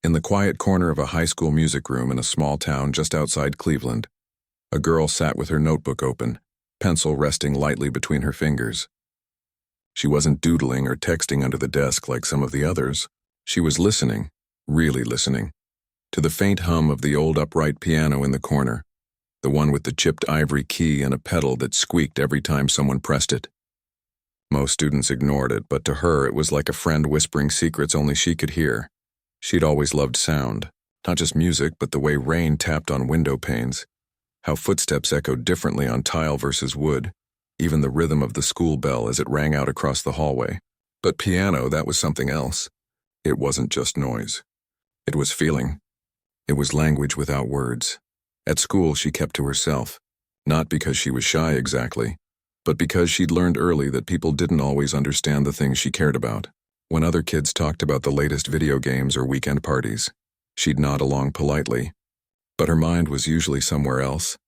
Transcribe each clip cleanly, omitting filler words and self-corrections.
In the quiet corner of a high school music room in a small town just outside Cleveland, a girl sat with her notebook open, pencil resting lightly between her fingers. She wasn't doodling or texting under the desk like some of the others. She was listening, really listening, to the faint hum of the old upright piano in the corner, the one with the chipped ivory key and a pedal that squeaked every time someone pressed it. Most students ignored it, but to her it was like a friend whispering secrets only she could hear. She'd always loved sound, not just music, but the way rain tapped on window panes, how footsteps echoed differently on tile versus wood, even the rhythm of the school bell as it rang out across the hallway. But piano, that was something else. It wasn't just noise. It was feeling. It was language without words. At school, she kept to herself, not because she was shy exactly, but because she'd learned early that people didn't always understand the things she cared about. When other kids talked about the latest video games or weekend parties, she'd nod along politely, but her mind was usually somewhere else,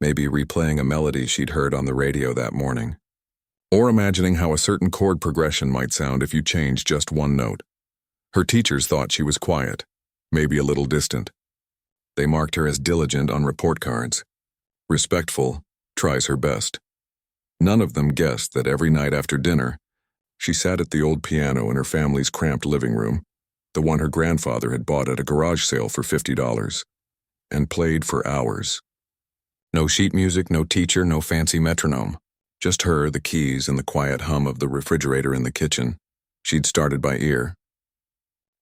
maybe replaying a melody she'd heard on the radio that morning, or imagining how a certain chord progression might sound if you changed just one note. Her teachers thought she was quiet, maybe a little distant. They marked her as diligent on report cards. Respectful, tries her best. None of them guessed that every night after dinner, she sat at the old piano in her family's cramped living room, the one her grandfather had bought at a garage sale for $50, and played for hours. No sheet music, no teacher, no fancy metronome. Just her, the keys, and the quiet hum of the refrigerator in the kitchen. She'd started by ear.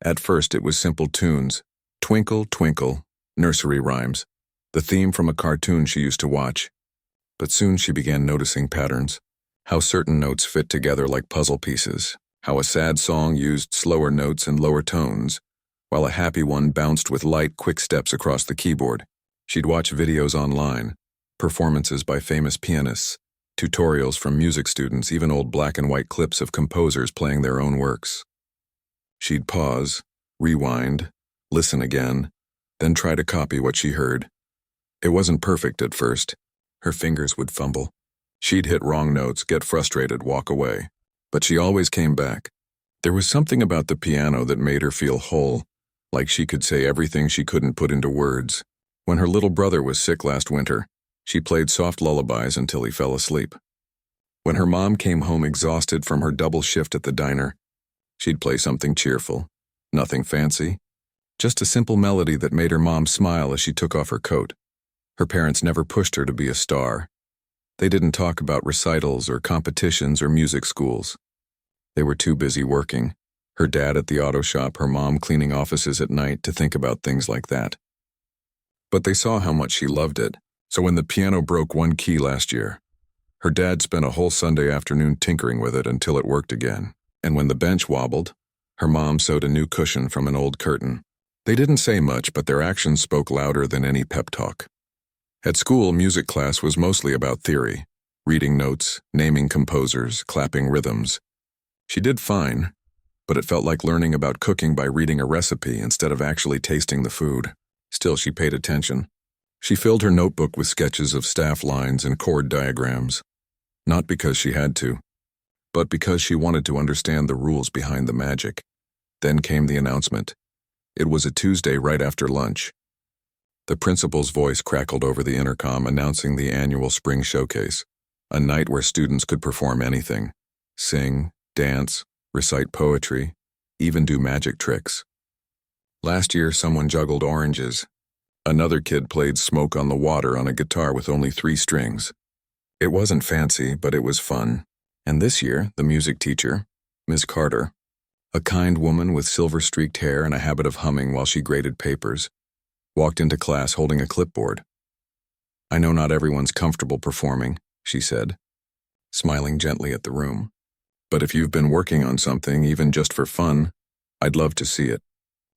At first it was simple tunes, Twinkle, Twinkle, nursery rhymes, the theme from a cartoon she used to watch. But soon she began noticing patterns, how certain notes fit together like puzzle pieces, how a sad song used slower notes and lower tones, while a happy one bounced with light, quick steps across the keyboard. She'd watch videos online, performances by famous pianists, tutorials from music students, even old black and white clips of composers playing their own works. She'd pause, rewind, listen again, then try to copy what she heard. It wasn't perfect at first. Her fingers would fumble. She'd hit wrong notes, get frustrated, walk away. But she always came back. There was something about the piano that made her feel whole, like she could say everything she couldn't put into words. When her little brother was sick last winter, she played soft lullabies until he fell asleep. When her mom came home exhausted from her double shift at the diner, she'd play something cheerful, nothing fancy, just a simple melody that made her mom smile as she took off her coat. Her parents never pushed her to be a star. They didn't talk about recitals or competitions or music schools. They were too busy working, her dad at the auto shop, her mom cleaning offices at night, to think about things like that. But they saw how much she loved it, so when the piano broke one key last year, her dad spent a whole Sunday afternoon tinkering with it until it worked again. And when the bench wobbled, her mom sewed a new cushion from an old curtain. They didn't say much, but their actions spoke louder than any pep talk. At school, music class was mostly about theory, reading notes, naming composers, clapping rhythms. She did fine, but it felt like learning about cooking by reading a recipe instead of actually tasting the food. Still, she paid attention. She filled her notebook with sketches of staff lines and chord diagrams, not because she had to, but because she wanted to understand the rules behind the magic. Then came the announcement. It was a Tuesday right after lunch. The principal's voice crackled over the intercom announcing the annual spring showcase, a night where students could perform anything, sing, dance, recite poetry, even do magic tricks. Last year, someone juggled oranges. Another kid played Smoke on the Water on a guitar with only 3 strings. It wasn't fancy, but it was fun. And this year, the music teacher, Ms. Carter, a kind woman with silver-streaked hair and a habit of humming while she graded papers, walked into class holding a clipboard. "I know not everyone's comfortable performing," she said, smiling gently at the room. "But if you've been working on something, even just for fun, I'd love to see it.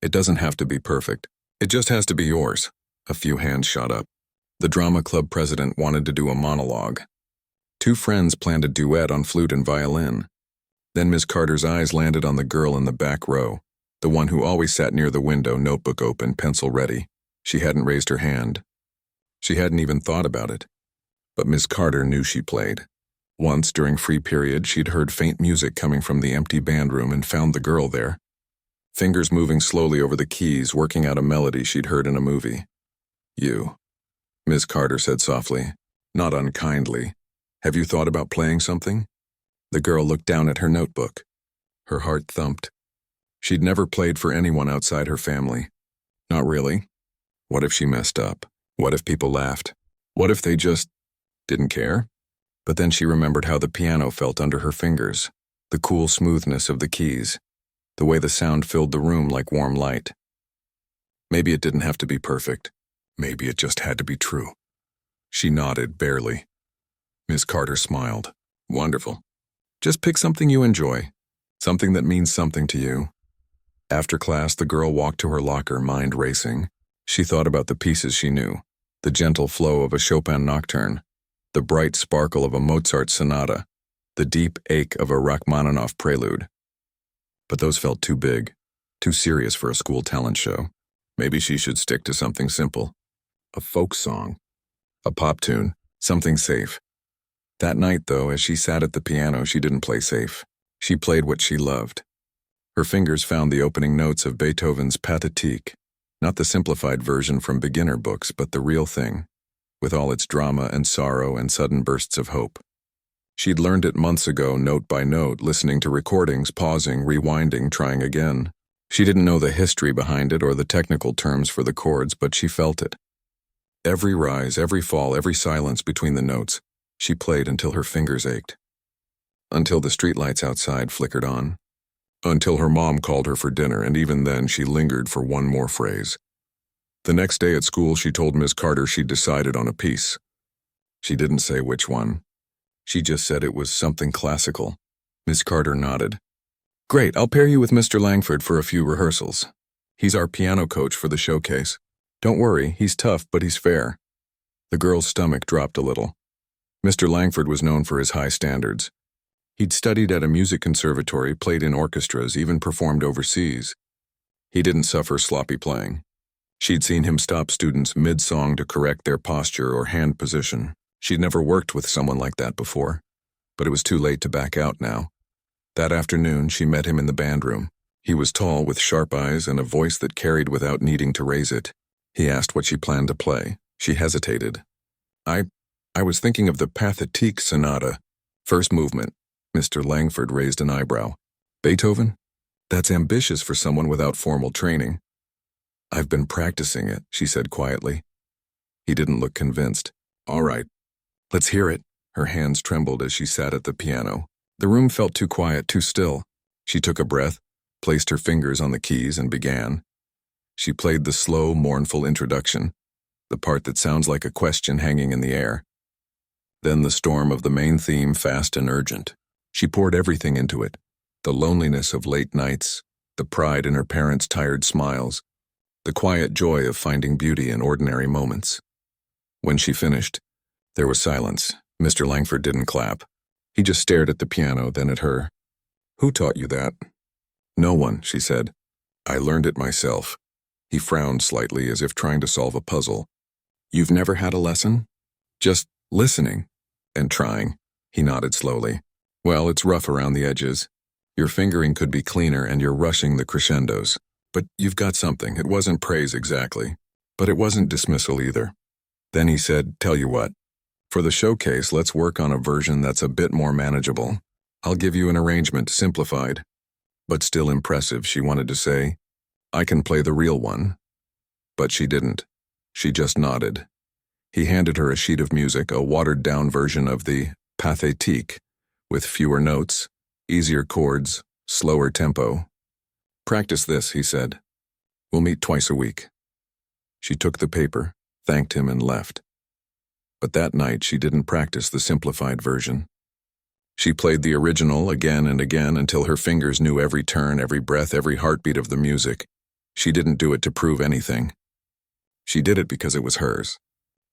It doesn't have to be perfect. It just has to be yours." A few hands shot up. The drama club president wanted to do a monologue. 2 friends planned a duet on flute and violin. Then Ms. Carter's eyes landed on the girl in the back row, the one who always sat near the window, notebook open, pencil ready. She hadn't raised her hand. She hadn't even thought about it. But Ms. Carter knew she played. Once, during free period, she'd heard faint music coming from the empty band room and found the girl there. fingers moving slowly over the keys, working out a melody she'd heard in a movie. "You," Ms. Carter said softly, not unkindly. "Have you thought about playing something?" The girl looked down at her notebook. Her heart thumped. She'd never played for anyone outside her family. Not really. What if she messed up? What if people laughed? What if they just didn't care? But then she remembered how the piano felt under her fingers, the cool smoothness of the keys, the way the sound filled the room like warm light. Maybe it didn't have to be perfect. Maybe it just had to be true. She nodded, barely. Ms. Carter smiled. "Wonderful. Just pick something you enjoy, something that means something to you." After class, the girl walked to her locker, mind racing. She thought about the pieces she knew, the gentle flow of a Chopin nocturne, the bright sparkle of a Mozart sonata, the deep ache of a Rachmaninoff prelude. But those felt too big, too serious for a school talent show. Maybe she should stick to something simple. A folk song, a pop tune, something safe. That night, though, as she sat at the piano, she didn't play safe. She played what she loved. Her fingers found the opening notes of Beethoven's Pathétique, not the simplified version from beginner books, but the real thing, with all its drama and sorrow and sudden bursts of hope. She'd learned it months ago, note by note, listening to recordings, pausing, rewinding, trying again. She didn't know the history behind it or the technical terms for the chords, but she felt it. Every rise, every fall, every silence between the notes, she played until her fingers ached. Until the streetlights outside flickered on. Until her mom called her for dinner, and even then she lingered for one more phrase. The next day at school, she told Ms. Carter she'd decided on a piece. She didn't say which one. She just said it was something classical. Ms. Carter nodded. "Great, I'll pair you with Mr. Langford for a few rehearsals. He's our piano coach for the showcase. Don't worry, he's tough, but he's fair." The girl's stomach dropped a little. Mr. Langford was known for his high standards. He'd studied at a music conservatory, played in orchestras, even performed overseas. He didn't suffer sloppy playing. She'd seen him stop students mid-song to correct their posture or hand position. She'd never worked with someone like that before, but it was too late to back out now. That afternoon, she met him in the band room. He was tall, with sharp eyes and a voice that carried without needing to raise it. He asked what she planned to play. She hesitated. I was thinking of the Pathétique Sonata. First movement." Mr. Langford raised an eyebrow. "Beethoven? That's ambitious for someone without formal training." "I've been practicing it," she said quietly. He didn't look convinced. "All right, let's hear it." Her hands trembled as she sat at the piano. The room felt too quiet, too still. She took a breath, placed her fingers on the keys, and began. She played the slow, mournful introduction, the part that sounds like a question hanging in the air. Then the storm of the main theme, fast and urgent. She poured everything into it, the loneliness of late nights, the pride in her parents' tired smiles, the quiet joy of finding beauty in ordinary moments. When she finished, there was silence. Mr. Langford didn't clap. He just stared at the piano, then at her. "Who taught you that?" "No one," she said. "I learned it myself." He frowned slightly, as if trying to solve a puzzle. "You've never had a lesson?" "Just listening and trying." He nodded slowly. "Well, it's rough around the edges. Your fingering could be cleaner and you're rushing the crescendos. But you've got something. It wasn't praise exactly, but it wasn't dismissal either." Then he said, "Tell you what. For the showcase, let's work on a version that's a bit more manageable. I'll give you an arrangement, simplified, but still impressive," she wanted to say. "I can play the real one." But she didn't. She just nodded. He handed her a sheet of music, a watered-down version of the Pathétique, with fewer notes, easier chords, slower tempo. "Practice this," he said. "We'll meet twice a week." She took the paper, thanked him, and left. But that night she didn't practice the simplified version. She played the original again and again until her fingers knew every turn, every breath, every heartbeat of the music. She didn't do it to prove anything. She did it because it was hers.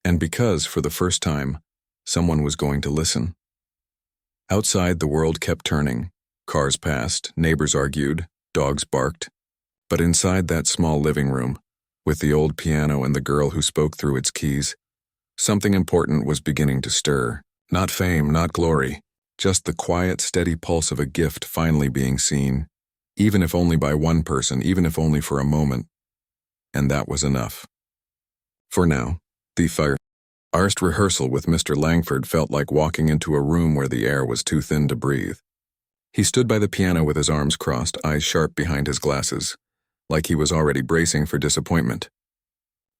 And because, for the first time, someone was going to listen. Outside, the world kept turning. Cars passed, neighbors argued, dogs barked. But inside that small living room, with the old piano and the girl who spoke through its keys, something important was beginning to stir. Not fame, not glory, just the quiet, steady pulse of a gift finally being seen. even if only by one person, even if only for a moment. And that was enough. For now, the first rehearsal with Mr. Langford felt like walking into a room where the air was too thin to breathe. He stood by the piano with his arms crossed, eyes sharp behind his glasses, like he was already bracing for disappointment.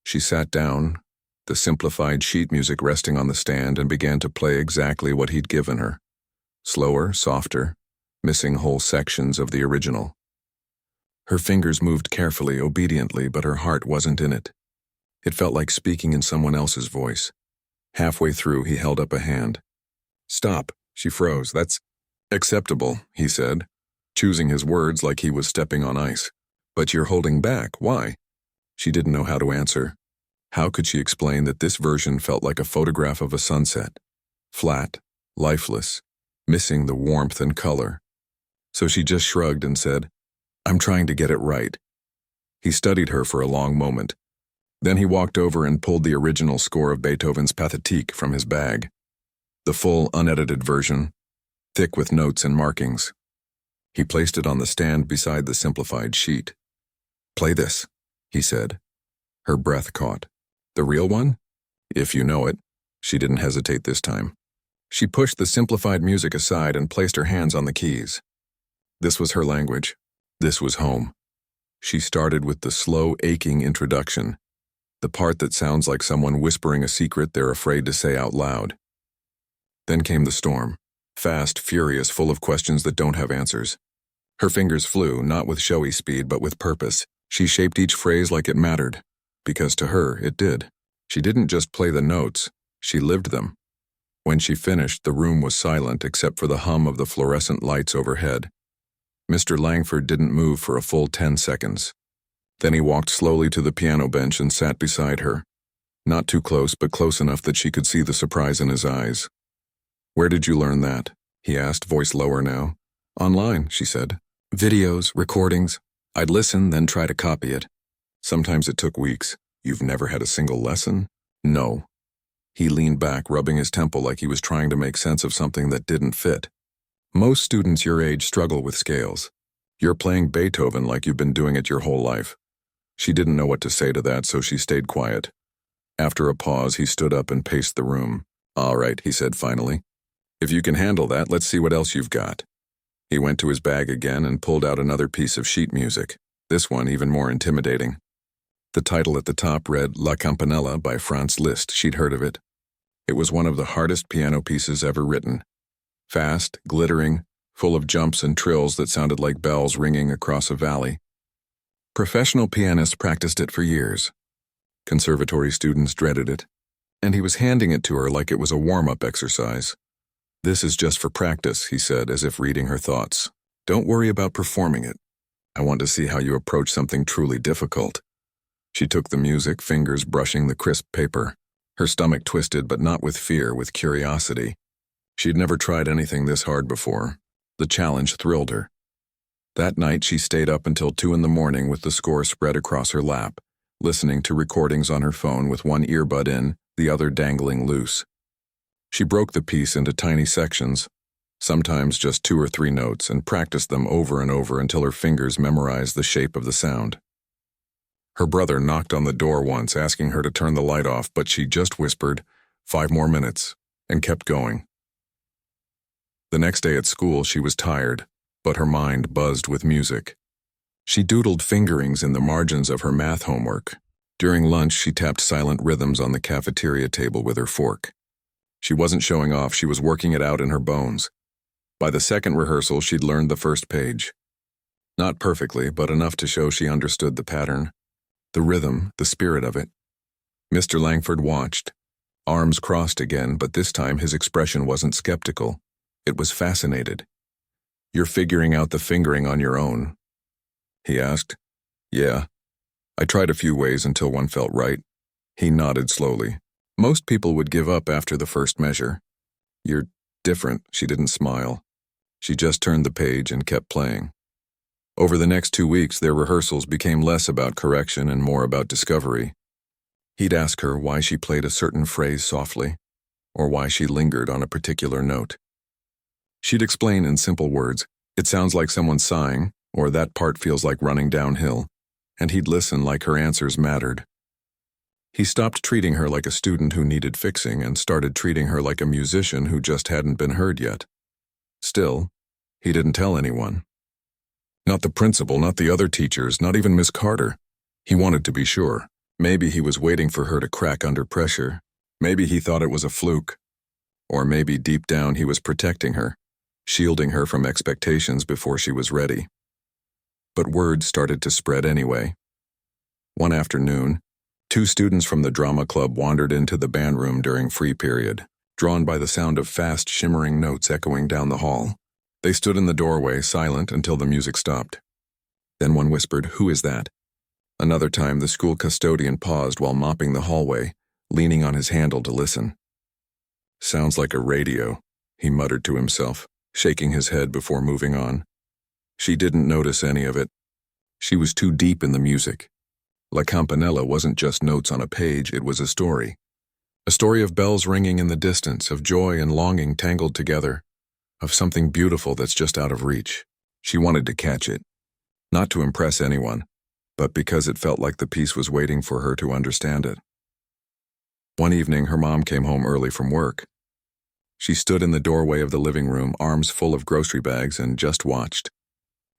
She sat down, the simplified sheet music resting on the stand, and began to play exactly what he'd given her. Slower, softer, missing whole sections of the original. Her fingers moved carefully, obediently, but her heart wasn't in it. It felt like speaking in someone else's voice. Halfway through, he held up a hand. "Stop," she froze. "That's acceptable," he said, choosing his words like he was stepping on ice. "But you're holding back. Why?" She didn't know how to answer. How could she explain that this version felt like a photograph of a sunset? Flat, lifeless, missing the warmth and color. So she just shrugged and said, "I'm trying to get it right." He studied her for a long moment. Then he walked over and pulled the original score of Beethoven's Pathétique from his bag. The full, unedited version, thick with notes and markings. He placed it on the stand beside the simplified sheet. "Play this," he said. Her breath caught. "The real one?" "If you know it." She didn't hesitate this time. She pushed the simplified music aside and placed her hands on the keys. This was her language. This was home. She started with the slow, aching introduction, the part that sounds like someone whispering a secret they're afraid to say out loud. Then came the storm, fast, furious, full of questions that don't have answers. Her fingers flew, not with showy speed, but with purpose. She shaped each phrase like it mattered, because to her, it did. She didn't just play the notes, she lived them. When she finished, the room was silent except for the hum of the fluorescent lights overhead. Mr. Langford didn't move for a full 10 seconds. Then he walked slowly to the piano bench and sat beside her. Not too close, but close enough that she could see the surprise in his eyes. "Where did you learn that?" he asked, voice lower now. "Online," she said. "Videos, recordings. I'd listen, then try to copy it. Sometimes it took weeks." "You've never had a single lesson?" "No." He leaned back, rubbing his temple like he was trying to make sense of something that didn't fit. "Most students your age struggle with scales. You're playing Beethoven like you've been doing it your whole life." She didn't know what to say to that, so she stayed quiet. After a pause, he stood up and paced the room. "All right," he said finally. "If you can handle that, let's see what else you've got." He went to his bag again and pulled out another piece of sheet music, this one even more intimidating. The title at the top read La Campanella by Franz Liszt. She'd heard of it. It was one of the hardest piano pieces ever written. Fast, glittering, full of jumps and trills that sounded like bells ringing across a valley. Professional pianists practiced it for years. Conservatory students dreaded it. And he was handing it to her like it was a warm-up exercise. "This is just for practice," he said, as if reading her thoughts. "Don't worry about performing it. I want to see how you approach something truly difficult." She took the music, fingers brushing the crisp paper. Her stomach twisted, but not with fear, with curiosity. She'd never tried anything this hard before. The challenge thrilled her. That night, she stayed up until 2 a.m. with the score spread across her lap, listening to recordings on her phone with one earbud in, the other dangling loose. She broke the piece into tiny sections, sometimes just 2 or 3 notes, and practiced them over and over until her fingers memorized the shape of the sound. Her brother knocked on the door once, asking her to turn the light off, but she just whispered, 5 more minutes, and kept going. The next day at school, she was tired, but her mind buzzed with music. She doodled fingerings in the margins of her math homework. During lunch, she tapped silent rhythms on the cafeteria table with her fork. She wasn't showing off, she was working it out in her bones. By the second rehearsal, she'd learned the first page. Not perfectly, but enough to show she understood the pattern, the rhythm, the spirit of it. Mr. Langford watched, arms crossed again, but this time his expression wasn't skeptical. It was fascinated. "You're figuring out the fingering on your own?" he asked. "Yeah. I tried a few ways until one felt right." He nodded slowly. "Most people would give up after the first measure." "You're different." She didn't smile. She just turned the page and kept playing. Over the next 2 weeks, their rehearsals became less about correction and more about discovery. He'd ask her why she played a certain phrase softly, or why she lingered on a particular note. She'd explain in simple words, "It sounds like someone sighing," or that part feels like running downhill, and he'd listen like her answers mattered. He stopped treating her like a student who needed fixing and started treating her like a musician who just hadn't been heard yet. Still, he didn't tell anyone. Not the principal, not the other teachers, not even Miss Carter. He wanted to be sure. Maybe he was waiting for her to crack under pressure. Maybe he thought it was a fluke. Or maybe deep down he was protecting her, shielding her from expectations before she was ready. But word started to spread anyway. One afternoon, 2 students from the drama club wandered into the band room during free period, drawn by the sound of fast, shimmering notes echoing down the hall. They stood in the doorway, silent until the music stopped. Then one whispered, "Who is that?" Another time, the school custodian paused while mopping the hallway, leaning on his handle to listen. "Sounds like a radio," he muttered to himself, shaking his head before moving on. She didn't notice any of it. She was too deep in the music. La Campanella wasn't just notes on a page, it was a story. A story of bells ringing in the distance, of joy and longing tangled together, of something beautiful that's just out of reach. She wanted to catch it, not to impress anyone, but because it felt like the piece was waiting for her to understand it. One evening, her mom came home early from work. She stood in the doorway of the living room, arms full of grocery bags, and just watched.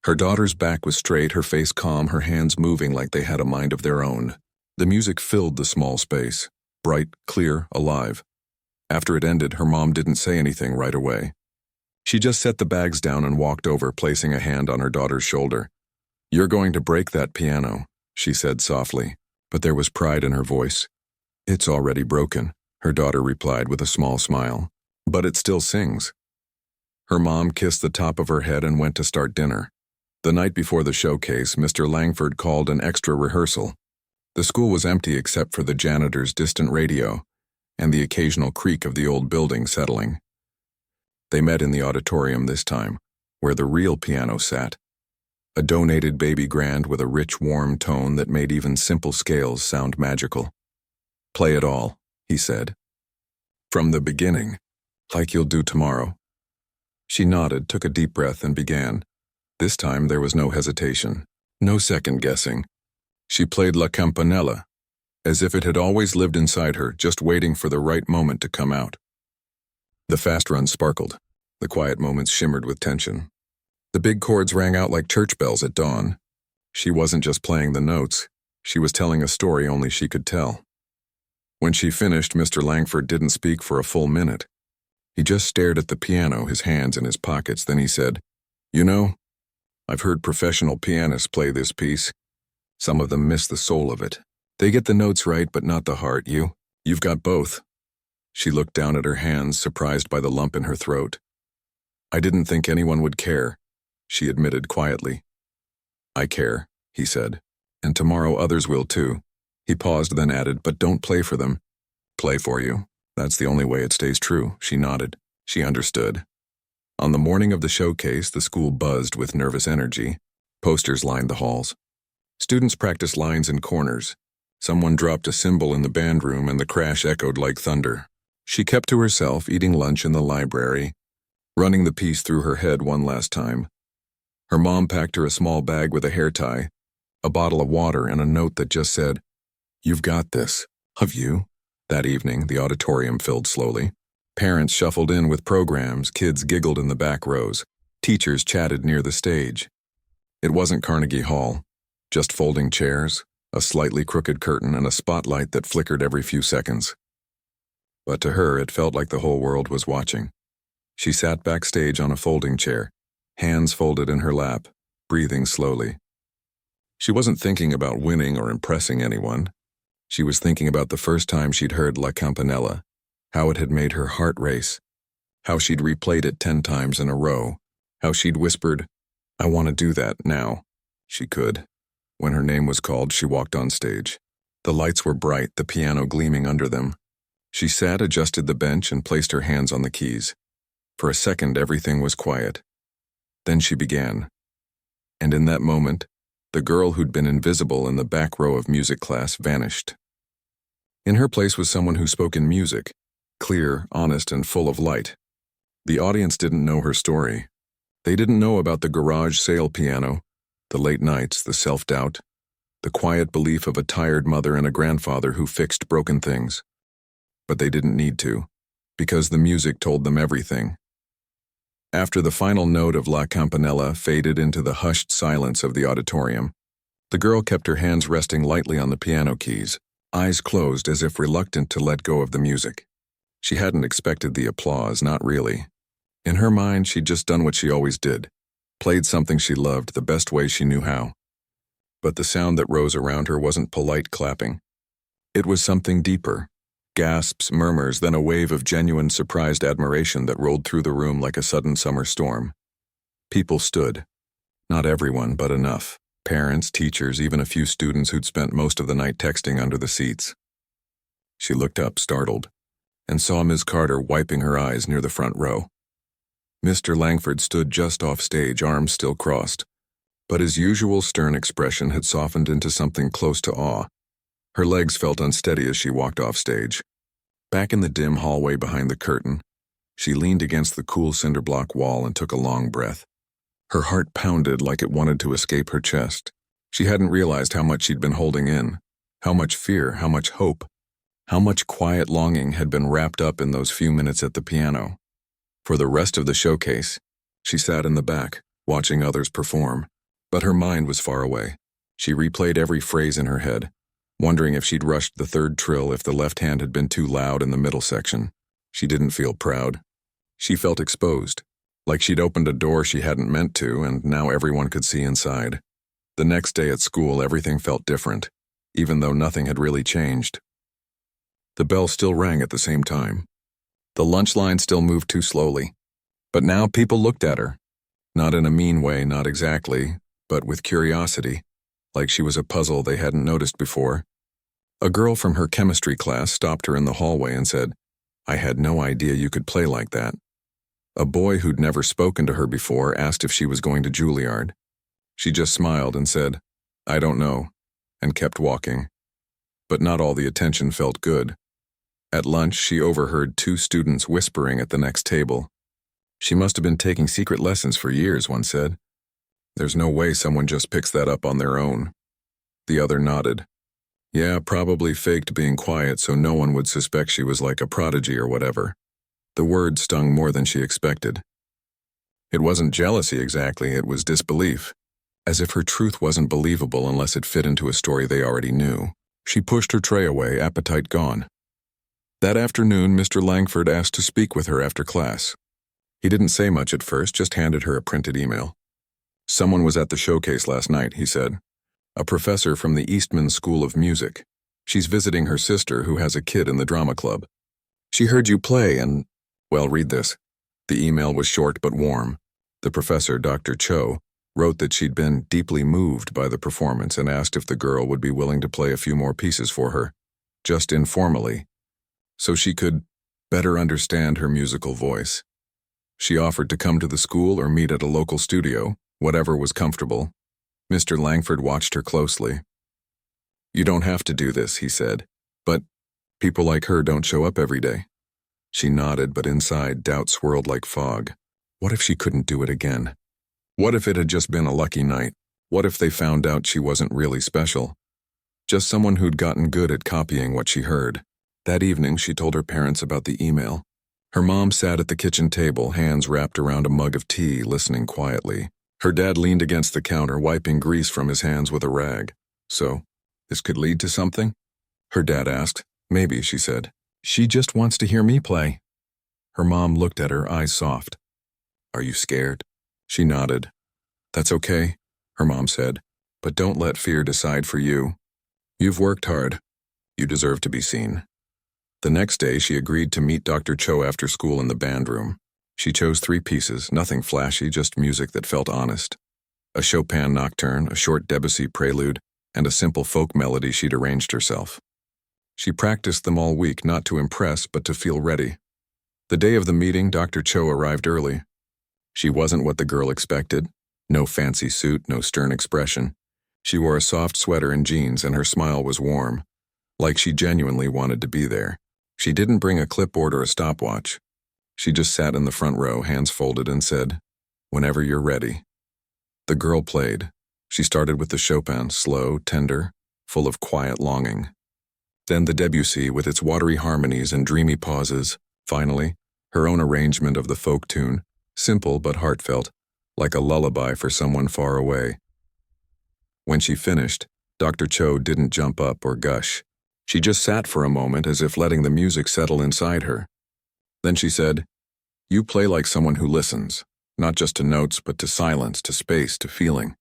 Her daughter's back was straight, her face calm, her hands moving like they had a mind of their own. The music filled the small space, bright, clear, alive. After it ended, her mom didn't say anything right away. She just set the bags down and walked over, placing a hand on her daughter's shoulder. "You're going to break that piano," she said softly, but there was pride in her voice. "It's already broken," her daughter replied with a small smile. "But it still sings." Her mom kissed the top of her head and went to start dinner. The night before the showcase, Mr. Langford called an extra rehearsal. The school was empty except for the janitor's distant radio and the occasional creak of the old building settling. They met in the auditorium this time, where the real piano sat. A donated baby grand with a rich, warm tone that made even simple scales sound magical. "Play it all," he said. "From the beginning, like you'll do tomorrow." She nodded, took a deep breath, and began. This time there was no hesitation, no second guessing. She played La Campanella, as if it had always lived inside her, just waiting for the right moment to come out. The fast runs sparkled. The quiet moments shimmered with tension. The big chords rang out like church bells at dawn. She wasn't just playing the notes. She was telling a story only she could tell. When she finished, Mr. Langford didn't speak for a full minute. He just stared at the piano, his hands in his pockets. Then he said, "You know, I've heard professional pianists play this piece. Some of them miss the soul of it. They get the notes right, but not the heart. You've got both." She looked down at her hands, surprised by the lump in her throat. "I didn't think anyone would care," she admitted quietly. "I care," he said, "and tomorrow others will too." He paused, then added, "But don't play for them. Play for you. That's the only way it stays true." She nodded. She understood. On the morning of the showcase, the school buzzed with nervous energy. Posters lined the halls. Students practiced lines in corners. Someone dropped a cymbal in the band room and the crash echoed like thunder. She kept to herself, eating lunch in the library, running the piece through her head one last time. Her mom packed her a small bag with a hair tie, a bottle of water, and a note that just said, "You've got this." "Have you?" That evening, the auditorium filled slowly. Parents shuffled in with programs, kids giggled in the back rows, teachers chatted near the stage. It wasn't Carnegie Hall, just folding chairs, a slightly crooked curtain, and a spotlight that flickered every few seconds. But to her, it felt like the whole world was watching. She sat backstage on a folding chair, hands folded in her lap, breathing slowly. She wasn't thinking about winning or impressing anyone. She was thinking about the first time she'd heard La Campanella, how it had made her heart race, how she'd replayed it 10 times in a row, how she'd whispered, "I want to do that now." She could. When her name was called, she walked on stage. The lights were bright, the piano gleaming under them. She sat, adjusted the bench, and placed her hands on the keys. For a second, everything was quiet. Then she began. And in that moment, the girl who'd been invisible in the back row of music class vanished. In her place was someone who spoke in music, clear, honest, and full of light. The audience didn't know her story. They didn't know about the garage sale piano, The late nights, the self-doubt, the quiet belief of a tired mother and a grandfather who fixed broken things. But they didn't need to, because the music told them everything. After the final note of La Campanella faded into the hushed silence of the auditorium, the girl kept her hands resting lightly on the piano keys, eyes closed as if reluctant to let go of the music. She hadn't expected the applause, not really. In her mind, she'd just done what she always did, played something she loved the best way she knew how. But the sound that rose around her wasn't polite clapping. It was something deeper. Gasps, murmurs, then a wave of genuine, surprised admiration that rolled through the room like a sudden summer storm. People stood. Not everyone, but enough. Parents, teachers, even a few students who'd spent most of the night texting under the seats. She looked up, startled, and saw Ms. Carter wiping her eyes near the front row. Mr. Langford stood just off stage, arms still crossed, but his usual stern expression had softened into something close to awe. Her legs felt unsteady as she walked off stage. Back in the dim hallway behind the curtain, she leaned against the cool cinder block wall and took a long breath. Her heart pounded like it wanted to escape her chest. She hadn't realized how much she'd been holding in, how much fear, how much hope, how much quiet longing had been wrapped up in those few minutes at the piano. For the rest of the showcase, she sat in the back, watching others perform, but her mind was far away. She replayed every phrase in her head, wondering if she'd rushed the third trill if the left hand had been too loud in the middle section. She didn't feel proud. She felt exposed, like she'd opened a door she hadn't meant to, and now everyone could see inside. The next day at school, everything felt different, even though nothing had really changed. The bell still rang at the same time. The lunch line still moved too slowly. But now people looked at her. Not in a mean way, not exactly, but with curiosity, like she was a puzzle they hadn't noticed before. A girl from her chemistry class stopped her in the hallway and said, "I had no idea you could play like that." A boy who'd never spoken to her before asked if she was going to Juilliard. She just smiled and said, "I don't know," and kept walking. But not all the attention felt good. At lunch, she overheard two students whispering at the next table. "She must have been taking secret lessons for years," one said. "There's no way someone just picks that up on their own." The other nodded. "Yeah, probably faked being quiet so no one would suspect she was like a prodigy or whatever." The word stung more than she expected. It wasn't jealousy exactly, it was disbelief. As if her truth wasn't believable unless it fit into a story they already knew. She pushed her tray away, appetite gone. That afternoon, Mr. Langford asked to speak with her after class. He didn't say much at first, just handed her a printed email. "Someone was at the showcase last night," he said. "A professor from the Eastman School of Music. She's visiting her sister who has a kid in the drama club. She heard you play and, well, read this." The email was short but warm. The professor, Dr. Cho, wrote that she'd been deeply moved by the performance and asked if the girl would be willing to play a few more pieces for her, just informally, so she could better understand her musical voice. She offered to come to the school or meet at a local studio, whatever was comfortable. Mr. Langford watched her closely. "You don't have to do this," he said, "but people like her don't show up every day." She nodded, but inside, doubt swirled like fog. What if she couldn't do it again? What if it had just been a lucky night? What if they found out she wasn't really special? Just someone who'd gotten good at copying what she heard. That evening, she told her parents about the email. Her mom sat at the kitchen table, hands wrapped around a mug of tea, listening quietly. Her dad leaned against the counter, wiping grease from his hands with a rag. "So, this could lead to something?" her dad asked. "Maybe," she said. "She just wants to hear me play." Her mom looked at her, eyes soft. "Are you scared?" She nodded. "That's okay," her mom said, "but don't let fear decide for you. You've worked hard. You deserve to be seen." The next day, she agreed to meet Dr. Cho after school in the band room. She chose 3 pieces, nothing flashy, just music that felt honest. A Chopin nocturne, a short Debussy prelude, and a simple folk melody she'd arranged herself. She practiced them all week, not to impress, but to feel ready. The day of the meeting, Dr. Cho arrived early. She wasn't what the girl expected. No fancy suit, no stern expression. She wore a soft sweater and jeans, and her smile was warm, like she genuinely wanted to be there. She didn't bring a clipboard or a stopwatch. She just sat in the front row, hands folded, and said, "Whenever you're ready." The girl played. She started with the Chopin, slow, tender, full of quiet longing. Then the Debussy with its watery harmonies and dreamy pauses. Finally, her own arrangement of the folk tune, simple but heartfelt, like a lullaby for someone far away. When she finished, Dr. Cho didn't jump up or gush. She just sat for a moment as if letting the music settle inside her. Then she said, "You play like someone who listens, not just to notes but to silence, to space, to feeling."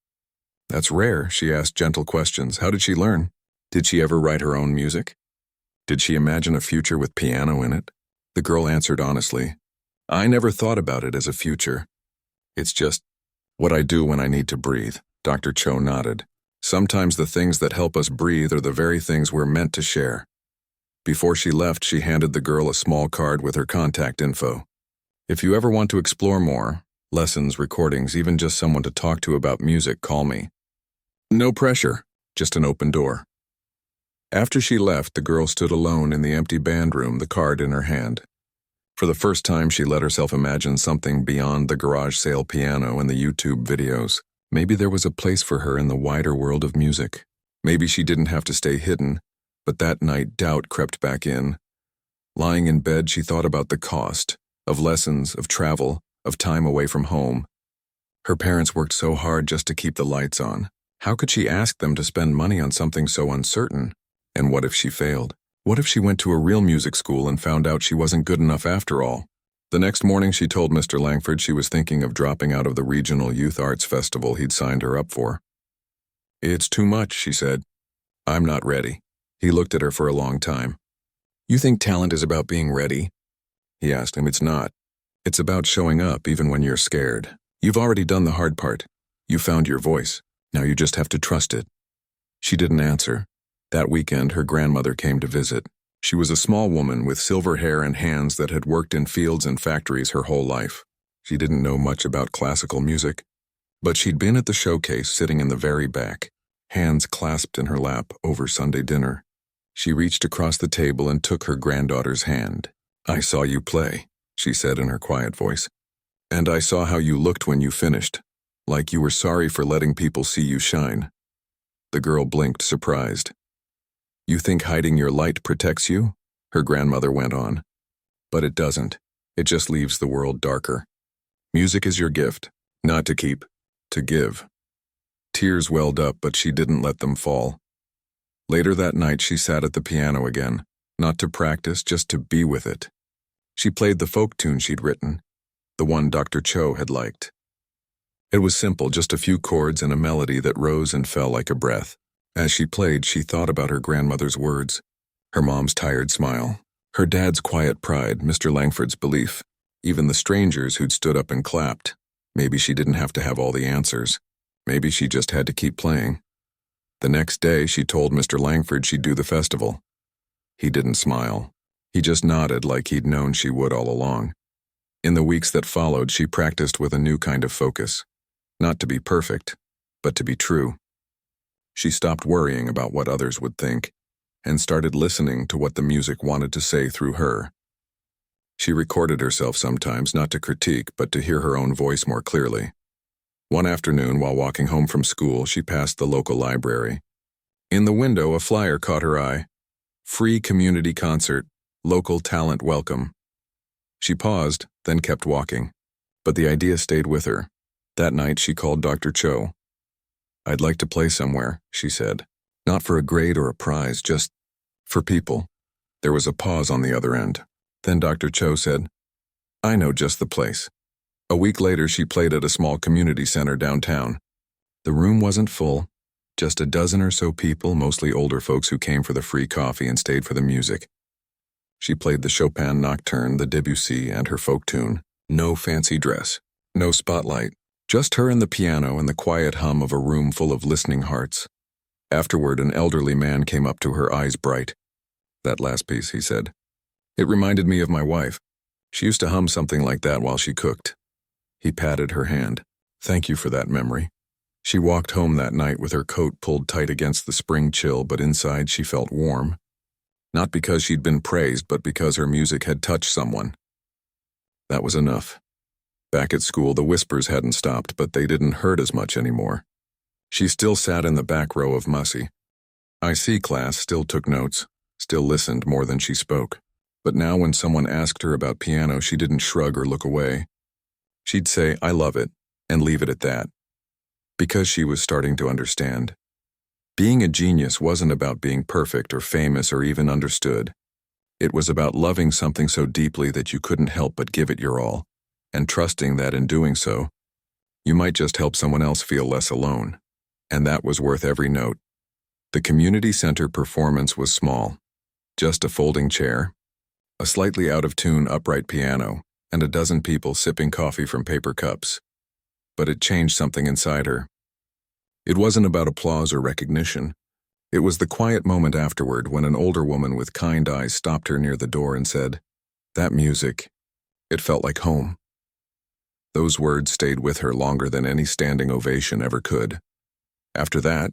"That's rare," she asked gentle questions. "How did she learn? Did she ever write her own music? Did she imagine a future with piano in it?" The girl answered honestly, "I never thought about it as a future. It's just what I do when I need to breathe." Dr. Cho nodded. "Sometimes the things that help us breathe are the very things we're meant to share." Before she left, she handed the girl a small card with her contact info. "If you ever want to explore more, lessons, recordings, even just someone to talk to about music, call me. No pressure, just an open door." After she left, the girl stood alone in the empty band room, the card in her hand. For the first time, she let herself imagine something beyond the garage sale piano and the YouTube videos. Maybe there was a place for her in the wider world of music. Maybe she didn't have to stay hidden, but that night doubt crept back in. Lying in bed, she thought about the cost, of lessons, of travel, of time away from home. Her parents worked so hard just to keep the lights on. How could she ask them to spend money on something so uncertain? And what if she failed? What if she went to a real music school and found out she wasn't good enough after all? The next morning she told Mr. Langford she was thinking of dropping out of the regional youth arts festival he'd signed her up for. "It's too much," she said. "I'm not ready." He looked at her for a long time. "You think talent is about being ready?" He asked him. "It's not. It's about showing up even when you're scared. You've already done the hard part. You found your voice. Now you just have to trust it." She didn't answer. That weekend, her grandmother came to visit. She was a small woman with silver hair and hands that had worked in fields and factories her whole life. She didn't know much about classical music, but she'd been at the showcase sitting in the very back, hands clasped in her lap over Sunday dinner. She reached across the table and took her granddaughter's hand. "I saw you play," she said in her quiet voice. "And I saw how you looked when you finished, like you were sorry for letting people see you shine." The girl blinked, surprised. "You think hiding your light protects you?" her grandmother went on. "But it doesn't. It just leaves the world darker. Music is your gift, not to keep, to give." Tears welled up, but she didn't let them fall. Later that night, she sat at the piano again, not to practice, just to be with it. She played the folk tune she'd written, the one Dr. Cho had liked. It was simple, just a few chords and a melody that rose and fell like a breath. As she played, she thought about her grandmother's words, her mom's tired smile, her dad's quiet pride, Mr. Langford's belief, even the strangers who'd stood up and clapped. Maybe she didn't have to have all the answers. Maybe she just had to keep playing. The next day, she told Mr. Langford she'd do the festival. He didn't smile. He just nodded like he'd known she would all along. In the weeks that followed, she practiced with a new kind of focus. Not to be perfect, but to be true. She stopped worrying about what others would think and started listening to what the music wanted to say through her. She recorded herself sometimes, not to critique, but to hear her own voice more clearly. One afternoon, while walking home from school, she passed the local library. In the window, a flyer caught her eye. "Free community concert, local talent welcome." She paused, then kept walking. But the idea stayed with her. That night, she called Dr. Cho. "I'd like to play somewhere," she said. "Not for a grade or a prize, just for people." There was a pause on the other end. Then Dr. Cho said, "I know just the place." A week later, she played at a small community center downtown. The room wasn't full, just a dozen or so people, mostly older folks who came for the free coffee and stayed for the music. She played the Chopin Nocturne, the Debussy, and her folk tune. No fancy dress, no spotlight. Just her and the piano and the quiet hum of a room full of listening hearts. Afterward, an elderly man came up to her, eyes bright. "That last piece," he said. "It reminded me of my wife. She used to hum something like that while she cooked." He patted her hand. "Thank you for that memory." She walked home that night with her coat pulled tight against the spring chill, but inside she felt warm. Not because she'd been praised, but because her music had touched someone. That was enough. Back at school, the whispers hadn't stopped, but they didn't hurt as much anymore. She still sat in the back row of Mussy. IC class still took notes, still listened more than she spoke. But now when someone asked her about piano, she didn't shrug or look away. She'd say, "I love it," and leave it at that. Because she was starting to understand. Being a genius wasn't about being perfect or famous or even understood. It was about loving something so deeply that you couldn't help but give it your all, and trusting that in doing so, you might just help someone else feel less alone. And that was worth every note. The community center performance was small. Just a folding chair, a slightly out-of-tune upright piano, and a dozen people sipping coffee from paper cups. But it changed something inside her. It wasn't about applause or recognition. It was the quiet moment afterward when an older woman with kind eyes stopped her near the door and said, "That music, it felt like home." Those words stayed with her longer than any standing ovation ever could. After that,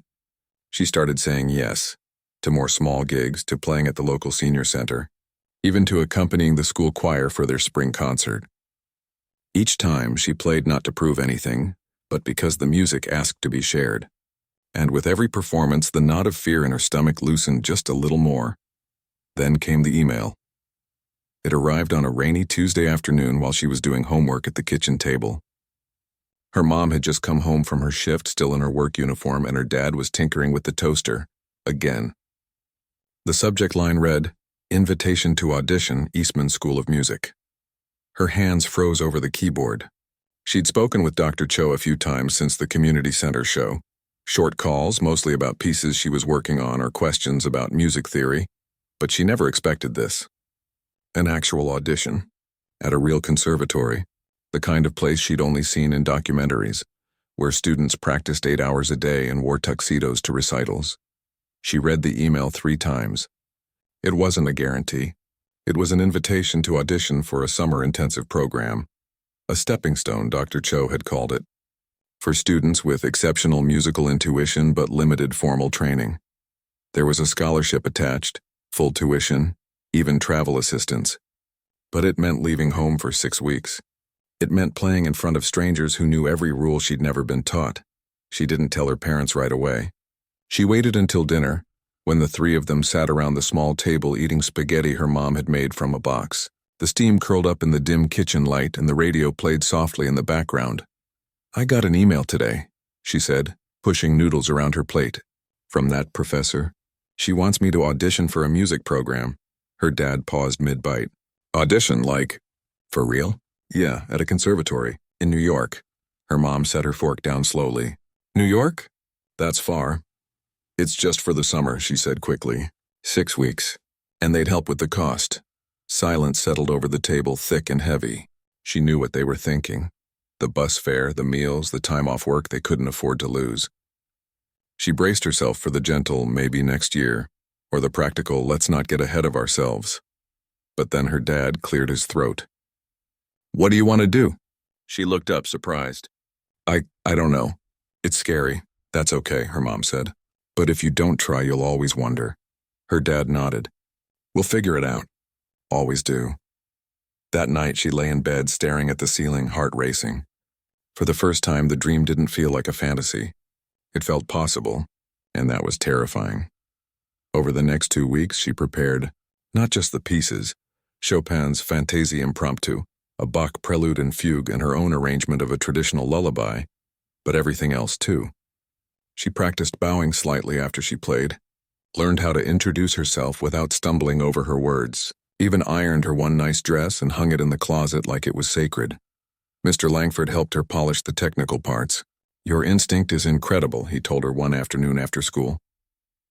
she started saying yes, to more small gigs, to playing at the local senior center, even to accompanying the school choir for their spring concert. Each time she played not to prove anything, but because the music asked to be shared. And with every performance, the knot of fear in her stomach loosened just a little more. Then came the email. It arrived on a rainy Tuesday afternoon while she was doing homework at the kitchen table. Her mom had just come home from her shift, still in her work uniform, and her dad was tinkering with the toaster, again. The subject line read, "Invitation to audition, Eastman School of Music." Her hands froze over the keyboard. She'd spoken with Dr. Cho a few times since the community center show. Short calls, mostly about pieces she was working on or questions about music theory, but she never expected this. An actual audition, at a real conservatory, the kind of place she'd only seen in documentaries, where students practiced 8 hours a day and wore tuxedos to recitals. She read the email 3 times. It wasn't a guarantee. It was an invitation to audition for a summer intensive program. A stepping stone, Dr. Cho had called it, for students with exceptional musical intuition but limited formal training. There was a scholarship attached, full tuition, even travel assistance. But it meant leaving home for 6 weeks. It meant playing in front of strangers who knew every rule she'd never been taught. She didn't tell her parents right away. She waited until dinner, when the 3 of them sat around the small table eating spaghetti her mom had made from a box. The steam curled up in the dim kitchen light and the radio played softly in the background. "I got an email today," she said, pushing noodles around her plate. "From that professor. She wants me to audition for a music program." Her dad paused mid-bite. "Audition, like, for real?" "Yeah, at a conservatory, in New York." Her mom set her fork down slowly. "New York? That's far." "It's just for the summer," she said quickly. 6 weeks. And they'd help with the cost. Silence settled over the table, thick and heavy. She knew what they were thinking. The bus fare, the meals, the time off work they couldn't afford to lose. She braced herself for the gentle, "maybe next year," or the practical, "let's not get ahead of ourselves." But then her dad cleared his throat. "What do you want to do?" She looked up, surprised. I don't know. It's scary." "That's okay," her mom said. "But if you don't try, you'll always wonder." Her dad nodded. "We'll figure it out. Always do." That night she lay in bed staring at the ceiling, heart racing. For the first time, the dream didn't feel like a fantasy. It felt possible, and that was terrifying. Over the next 2 weeks, she prepared, not just the pieces, Chopin's Fantaisie Impromptu, a Bach prelude and fugue, and her own arrangement of a traditional lullaby, but everything else too. She practiced bowing slightly after she played, learned how to introduce herself without stumbling over her words, even ironed her one nice dress and hung it in the closet like it was sacred. Mr. Langford helped her polish the technical parts. "Your instinct is incredible," he told her one afternoon after school.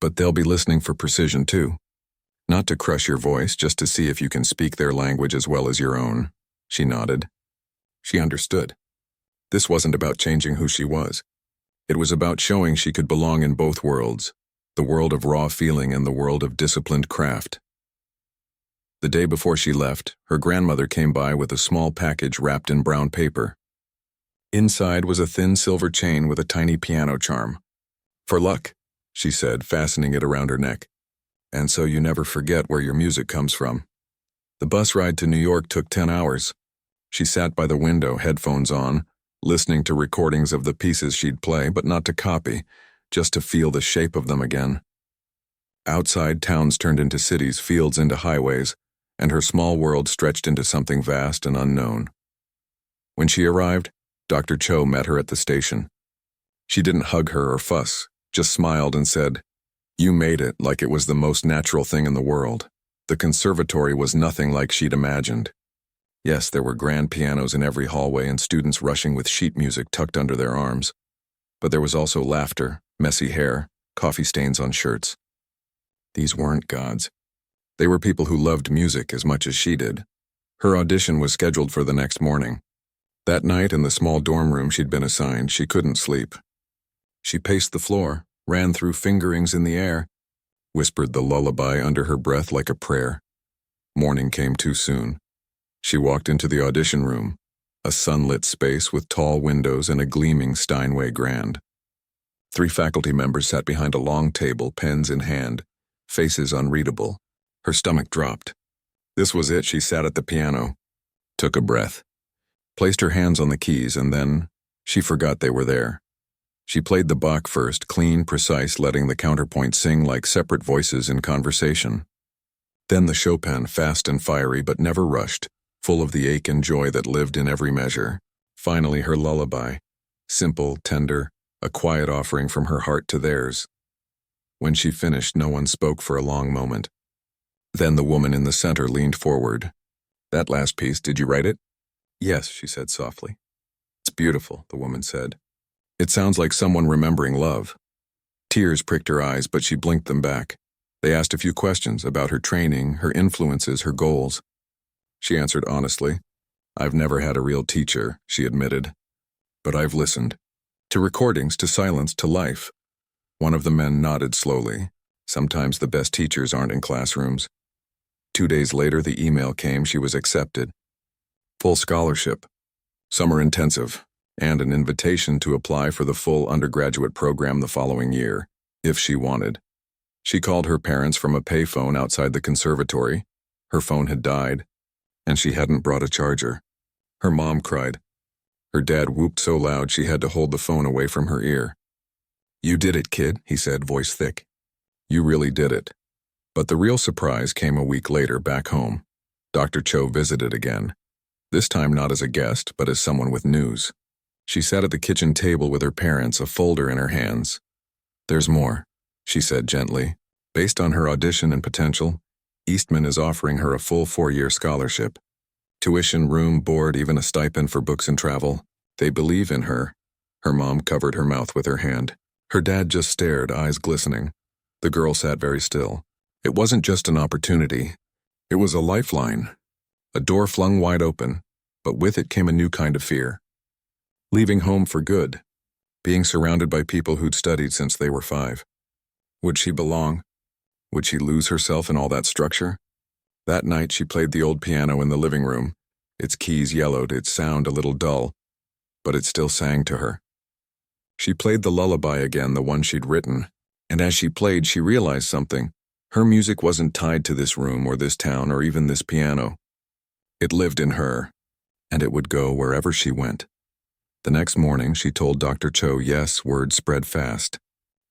"But they'll be listening for precision too. Not to crush your voice, just to see if you can speak their language as well as your own." She nodded. She understood. This wasn't about changing who she was. It was about showing she could belong in both worlds, the world of raw feeling and the world of disciplined craft. The day before she left, her grandmother came by with a small package wrapped in brown paper. Inside was a thin silver chain with a tiny piano charm. "For luck," she said, fastening it around her neck. "And so you never forget where your music comes from." The bus ride to New York took 10 hours. She sat by the window, headphones on, listening to recordings of the pieces she'd play, but not to copy, just to feel the shape of them again. Outside, towns turned into cities, fields into highways, and her small world stretched into something vast and unknown. When she arrived, Dr. Cho met her at the station. She didn't hug her or fuss, just smiled and said, "You made it," like it was the most natural thing in the world. The conservatory was nothing like she'd imagined. Yes, there were grand pianos in every hallway and students rushing with sheet music tucked under their arms. But there was also laughter, messy hair, coffee stains on shirts. These weren't gods. They were people who loved music as much as she did. Her audition was scheduled for the next morning. That night, in the small dorm room she'd been assigned, she couldn't sleep. She paced the floor, ran through fingerings in the air, whispered the lullaby under her breath like a prayer. Morning came too soon. She walked into the audition room, a sunlit space with tall windows and a gleaming Steinway grand. 3 faculty members sat behind a long table, pens in hand, faces unreadable. Her stomach dropped. This was it. She sat at the piano, took a breath, placed her hands on the keys, and then she forgot they were there. She played the Bach first, clean, precise, letting the counterpoint sing like separate voices in conversation. Then the Chopin, fast and fiery but never rushed, full of the ache and joy that lived in every measure. Finally, her lullaby, simple, tender, a quiet offering from her heart to theirs. When she finished, no one spoke for a long moment. Then the woman in the center leaned forward. "That last piece, did you write it?" "Yes," she said softly. "It's beautiful," the woman said. "It sounds like someone remembering love." Tears pricked her eyes, but she blinked them back. They asked a few questions about her training, her influences, her goals. She answered honestly. "I've never had a real teacher," she admitted. "But I've listened. To recordings, to silence, to life." One of the men nodded slowly. Sometimes the best teachers aren't in classrooms. 2 days later, the email came. She was accepted. Full scholarship, summer intensive, and an invitation to apply for the full undergraduate program the following year, if she wanted. She called her parents from a payphone outside the conservatory. Her phone had died, and she hadn't brought a charger. Her mom cried. Her dad whooped so loud she had to hold the phone away from her ear. "You did it, kid," he said, voice thick. "You really did it." But the real surprise came a week later, back home. Dr. Cho visited again. This time not as a guest, but as someone with news. She sat at the kitchen table with her parents, a folder in her hands. "There's more," she said gently. "Based on her audition and potential, Eastman is offering her a full 4-year scholarship. Tuition, room, board, even a stipend for books and travel. They believe in her." Her mom covered her mouth with her hand. Her dad just stared, eyes glistening. The girl sat very still. It wasn't just an opportunity. It was a lifeline. A door flung wide open, but with it came a new kind of fear. Leaving home for good. Being surrounded by people who'd studied since they were 5. Would she belong? Would she lose herself in all that structure? That night she played the old piano in the living room. Its keys yellowed, its sound a little dull, but it still sang to her. She played the lullaby again, the one she'd written, and as she played she realized something. Her music wasn't tied to this room or this town or even this piano. It lived in her, and it would go wherever she went. The next morning she told Dr. Cho yes, word spread fast.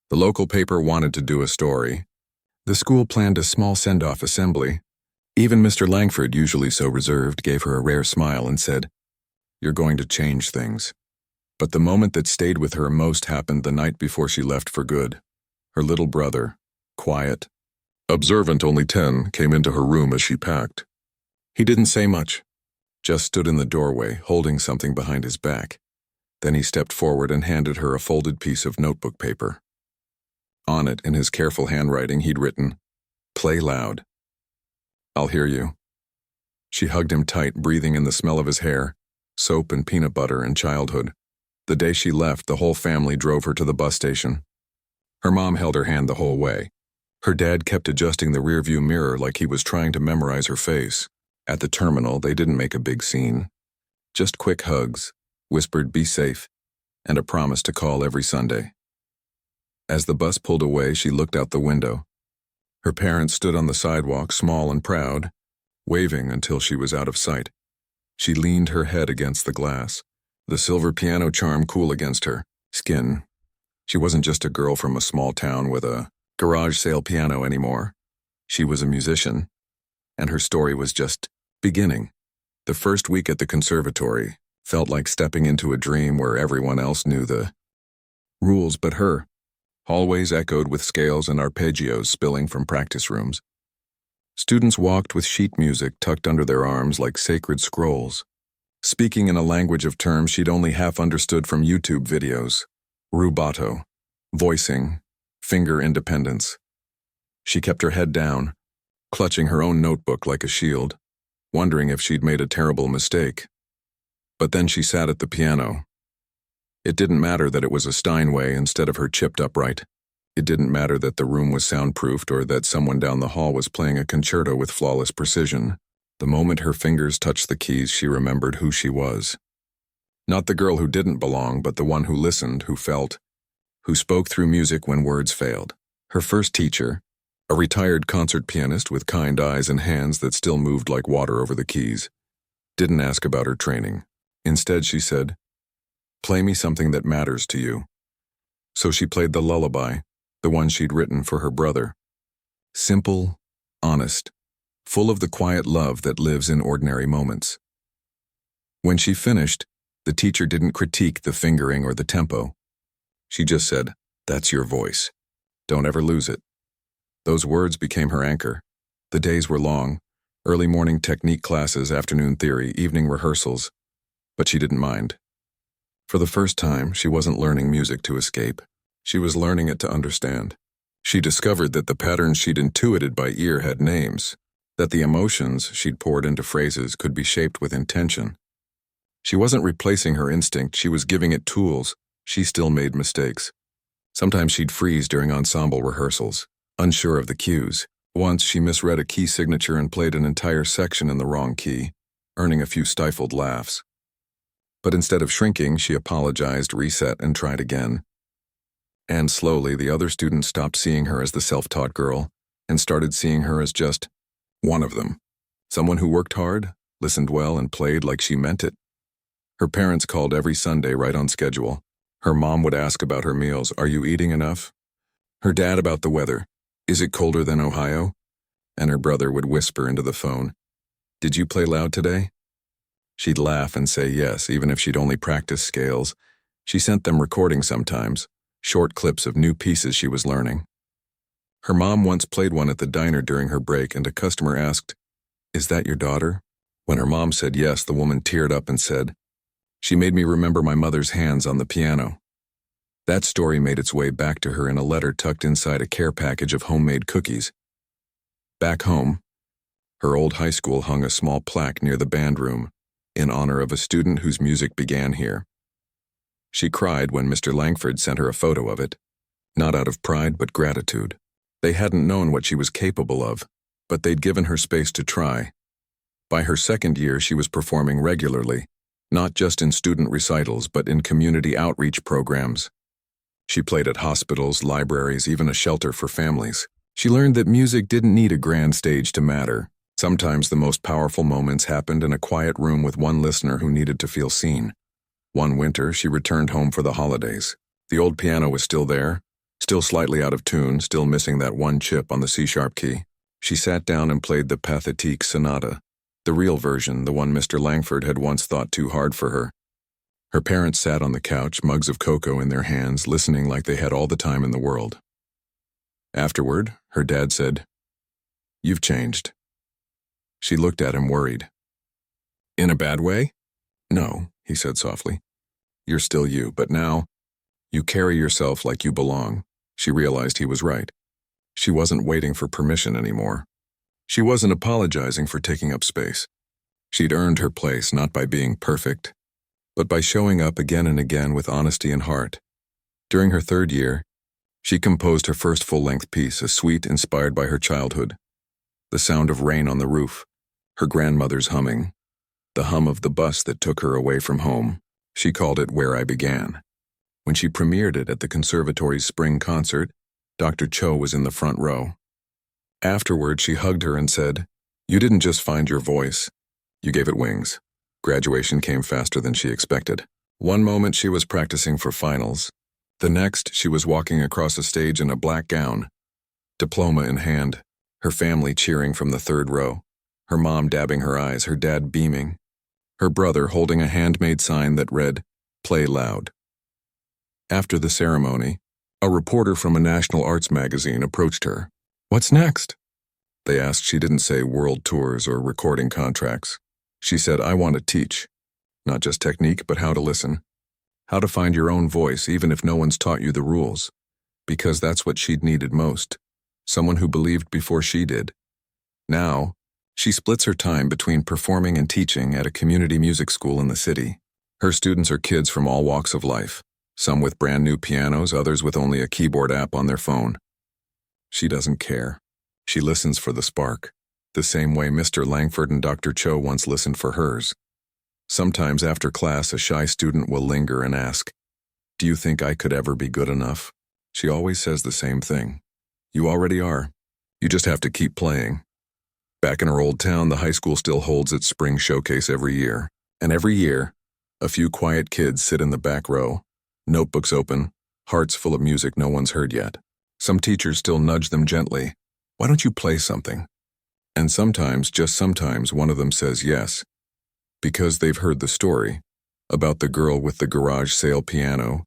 The local paper wanted to do a story. The school planned a small send-off assembly. Even Mr. Langford, usually so reserved, gave her a rare smile and said, "You're going to change things." But the moment that stayed with her most happened the night before she left for good. Her little brother, quiet, observant, only 10, came into her room as she packed. He didn't say much, just stood in the doorway, holding something behind his back. Then he stepped forward and handed her a folded piece of notebook paper. On it, in his careful handwriting, he'd written, "Play loud. I'll hear you." She hugged him tight, breathing in the smell of his hair, soap and peanut butter and childhood. The day she left, the whole family drove her to the bus station. Her mom held her hand the whole way. Her dad kept adjusting the rearview mirror like he was trying to memorize her face. At the terminal, they didn't make a big scene. Just quick hugs, whispered "be safe," and a promise to call every Sunday. As the bus pulled away, she looked out the window. Her parents stood on the sidewalk, small and proud, waving until she was out of sight. She leaned her head against the glass. the silver piano charm cool against her skin. She wasn't just a girl from a small town with a garage sale piano anymore. She was a musician, and her story was just beginning. The first week at the conservatory felt like stepping into a dream where everyone else knew the rules but her. Hallways echoed with scales and arpeggios spilling from practice rooms. Students walked with sheet music tucked under their arms like sacred scrolls, speaking in a language of terms she'd only half understood from YouTube videos. Rubato, voicing, finger independence. She kept her head down, clutching her own notebook like a shield, wondering if she'd made a terrible mistake. But then she sat at the piano. It didn't matter that it was a Steinway instead of her chipped upright. It didn't matter that the room was soundproofed or that someone down the hall was playing a concerto with flawless precision. The moment her fingers touched the keys, she remembered who she was. Not the girl who didn't belong, but the one who listened, who felt, who spoke through music when words failed. Her first teacher, a retired concert pianist with kind eyes and hands that still moved like water over the keys, didn't ask about her training. Instead, she said, "Play me something that matters to you." So she played the lullaby, the one she'd written for her brother. Simple, honest, full of the quiet love that lives in ordinary moments. When she finished, the teacher didn't critique the fingering or the tempo. She just said, "That's your voice. Don't ever lose it." Those words became her anchor. The days were long, early morning technique classes, afternoon theory, evening rehearsals, but she didn't mind. For the first time, she wasn't learning music to escape. She was learning it to understand. She discovered that the patterns she'd intuited by ear had names, that the emotions she'd poured into phrases could be shaped with intention. She wasn't replacing her instinct, she was giving it tools. She still made mistakes. Sometimes she'd freeze during ensemble rehearsals, unsure of the cues. Once she misread a key signature and played an entire section in the wrong key, earning a few stifled laughs. But instead of shrinking, she apologized, reset, and tried again. And slowly, the other students stopped seeing her as the self-taught girl and started seeing her as just one of them. Someone who worked hard, listened well, and played like she meant it. Her parents called every Sunday right on schedule. Her mom would ask about her meals. "Are you eating enough?" Her dad about the weather. "Is it colder than Ohio?" And her brother would whisper into the phone, "Did you play loud today?" She'd laugh and say yes, even if she'd only practiced scales. She sent them recordings sometimes, short clips of new pieces she was learning. Her mom once played one at the diner during her break, and a customer asked, "Is that your daughter?" When her mom said yes, the woman teared up and said, "She made me remember my mother's hands on the piano." That story made its way back to her in a letter tucked inside a care package of homemade cookies. Back home, her old high school hung a small plaque near the band room in honor of a student whose music began here. She cried when Mr. Langford sent her a photo of it, not out of pride but gratitude. They hadn't known what she was capable of, but they'd given her space to try. By her second year, she was performing regularly, not just in student recitals but in community outreach programs. She played at hospitals, libraries, even a shelter for families. She learned that music didn't need a grand stage to matter. Sometimes the most powerful moments happened in a quiet room with one listener who needed to feel seen. One winter, she returned home for the holidays. The old piano was still there, still slightly out of tune, still missing that one chip on the C-sharp key. She sat down and played the Pathétique Sonata, the real version, the one Mr. Langford had once thought too hard for her. Her parents sat on the couch, mugs of cocoa in their hands, listening like they had all the time in the world. Afterward, her dad said, "You've changed." She looked at him, worried. "In a bad way?" "No," he said softly. "You're still you, but now, you carry yourself like you belong." She realized he was right. She wasn't waiting for permission anymore. She wasn't apologizing for taking up space. She'd earned her place not by being perfect, but by showing up again and again with honesty and heart. During her third year, she composed her first full-length piece, a suite inspired by her childhood. The sound of rain on the roof, her grandmother's humming, the hum of the bus that took her away from home. She called it Where I Began. When she premiered it at the conservatory's spring concert, Dr. Cho was in the front row. Afterward, she hugged her and said, "You didn't just find your voice, you gave it wings." Graduation came faster than she expected. One moment she was practicing for finals. The next, she was walking across a stage in a black gown, diploma in hand, her family cheering from the third row, her mom dabbing her eyes, her dad beaming, her brother holding a handmade sign that read, "Play loud." After the ceremony, a reporter from a national arts magazine approached her. "What's next?" They asked. She didn't say world tours or recording contracts. She said, "I want to teach. Not just technique, but how to listen. How to find your own voice even if no one's taught you the rules." Because that's what she'd needed most. Someone who believed before she did. Now, she splits her time between performing and teaching at a community music school in the city. Her students are kids from all walks of life, some with brand new pianos, others with only a keyboard app on their phone. She doesn't care. She listens for the spark, the same way Mr. Langford and Dr. Cho once listened for hers. Sometimes after class, a shy student will linger and ask, "Do you think I could ever be good enough?" She always says the same thing. "You already are. You just have to keep playing." Back in her old town, the high school still holds its spring showcase every year. And every year, a few quiet kids sit in the back row, notebooks open, hearts full of music no one's heard yet. Some teachers still nudge them gently. "Why don't you play something?" And sometimes, just sometimes, one of them says yes, because they've heard the story about the girl with the garage sale piano,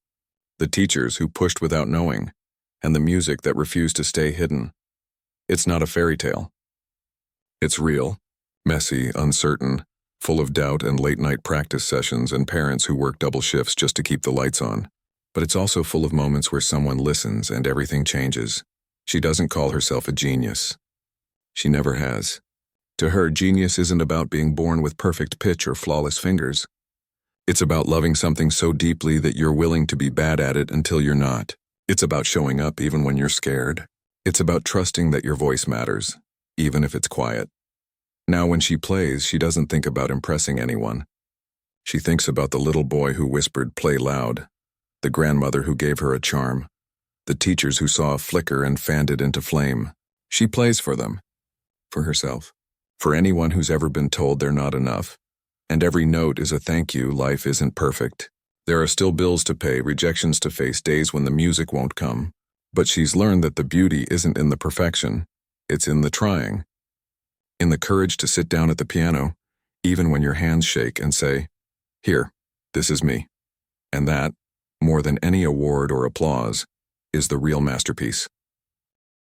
the teachers who pushed without knowing, and the music that refused to stay hidden. It's not a fairy tale. It's real, messy, uncertain, full of doubt and late-night practice sessions and parents who work double shifts just to keep the lights on. But it's also full of moments where someone listens and everything changes. She doesn't call herself a genius. She never has. To her, genius isn't about being born with perfect pitch or flawless fingers. It's about loving something so deeply that you're willing to be bad at it until you're not. It's about showing up even when you're scared. It's about trusting that your voice matters, even if it's quiet. Now when she plays, she doesn't think about impressing anyone. She thinks about the little boy who whispered, "Play loud," the grandmother who gave her a charm, the teachers who saw a flicker and fanned it into flame. She plays for them, for herself, for anyone who's ever been told they're not enough. And every note is a thank you. Life isn't perfect. There are still bills to pay, rejections to face, days when the music won't come. But she's learned that the beauty isn't in the perfection. It's in the trying. In the courage to sit down at the piano, even when your hands shake, and say, "Here, this is me." And that, more than any award or applause, is the real masterpiece.